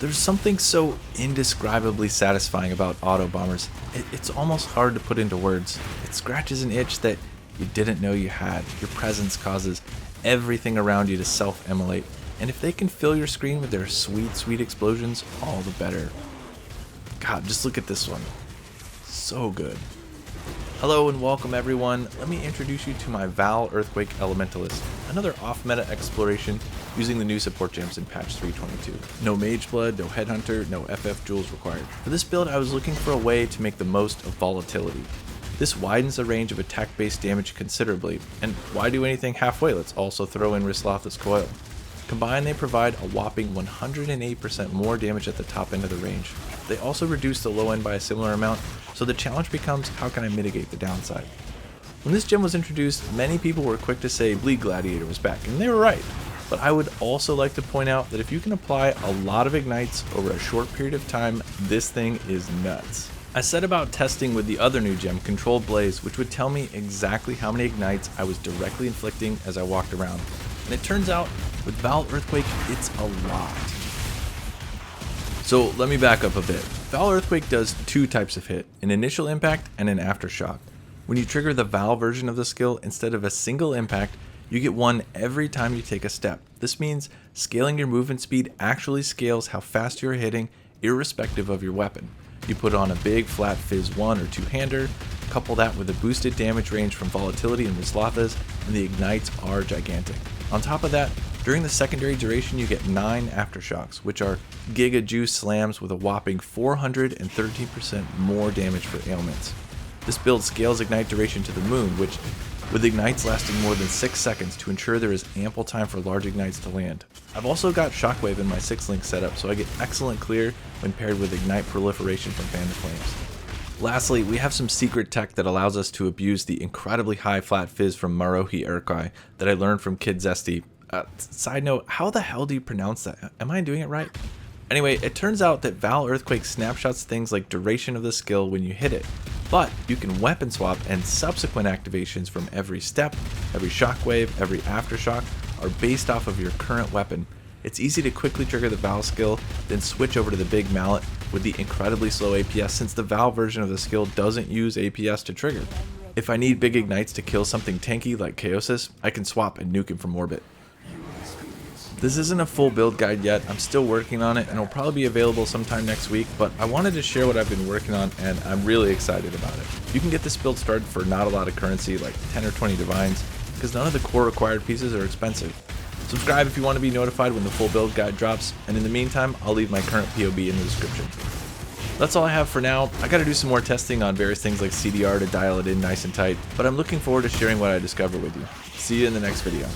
There's something so indescribably satisfying about Autobombers. It's almost hard to put into words. It scratches an itch that you didn't know you had. Your presence causes everything around you to self-immolate, and if they can fill your screen with their sweet, sweet explosions, all the better. God, just look at this one. So good. Hello and welcome everyone. Let me introduce you to my Vaal Earthquake Elementalist, another off-meta exploration using the new support gems in patch 322. No Mage Blood, no Headhunter, no FF Jewels required. For this build I was looking for a way to make the most of Volatility. This widens the range of attack-based damage considerably, and why do anything halfway? Let's also throw in Rislatha's Coil. Combined they provide a whopping 108% more damage at the top end of the range. They also reduce the low end by a similar amount, so the challenge becomes how can I mitigate the downside. When this gem was introduced, many people were quick to say Bleed Gladiator was back, and they were right. But I would also like to point out that if you can apply a lot of ignites over a short period of time, this thing is nuts. I set about testing with the other new gem, Controlled Blaze, which would tell me exactly how many ignites I was directly inflicting as I walked around. And it turns out, with Vaal Earthquake, it's a lot. So let me back up a bit. Vaal Earthquake does two types of hit, an initial impact and an aftershock. When you trigger the Vaal version of the skill, instead of a single impact, you get one every time you take a step. This means scaling your movement speed actually scales how fast you're hitting, irrespective of your weapon. You put on a big flat fizz 1 or 2-hander, couple that with a boosted damage range from Volatility and Rislatha's, and the ignites are gigantic. On top of that, during the secondary duration you get 9 aftershocks, which are giga juice slams with a whopping 413% more damage for ailments. This build scales ignite duration to the moon, which with ignites lasting more than 6 seconds to ensure there is ample time for large ignites to land. I've also got Shockwave in my 6-link setup, so I get excellent clear when paired with ignite proliferation from Fan Flames. Lastly, we have some secret tech that allows us to abuse the incredibly high flat fizz from Marohi Urkai that I learned from Kid Zesty. Side note, how the hell do you pronounce that? Am I doing it right? Anyway, it turns out that Vaal Earthquake snapshots things like duration of the skill when you hit it, but you can weapon swap, and subsequent activations from every step, every shockwave, every aftershock are based off of your current weapon. It's easy to quickly trigger the Vaal skill, then switch over to the big mallet with the incredibly slow APS since the Vaal version of the skill doesn't use APS to trigger. If I need big ignites to kill something tanky like Chaosis, I can swap and nuke him from orbit. This isn't a full build guide yet, I'm still working on it and it'll probably be available sometime next week, but I wanted to share what I've been working on and I'm really excited about it. You can get this build started for not a lot of currency, like 10 or 20 divines, because none of the core required pieces are expensive. Subscribe if you want to be notified when the full build guide drops, and in the meantime, I'll leave my current POB in the description. That's all I have for now. I gotta do some more testing on various things like CDR to dial it in nice and tight, but I'm looking forward to sharing what I discover with you. See you in the next video.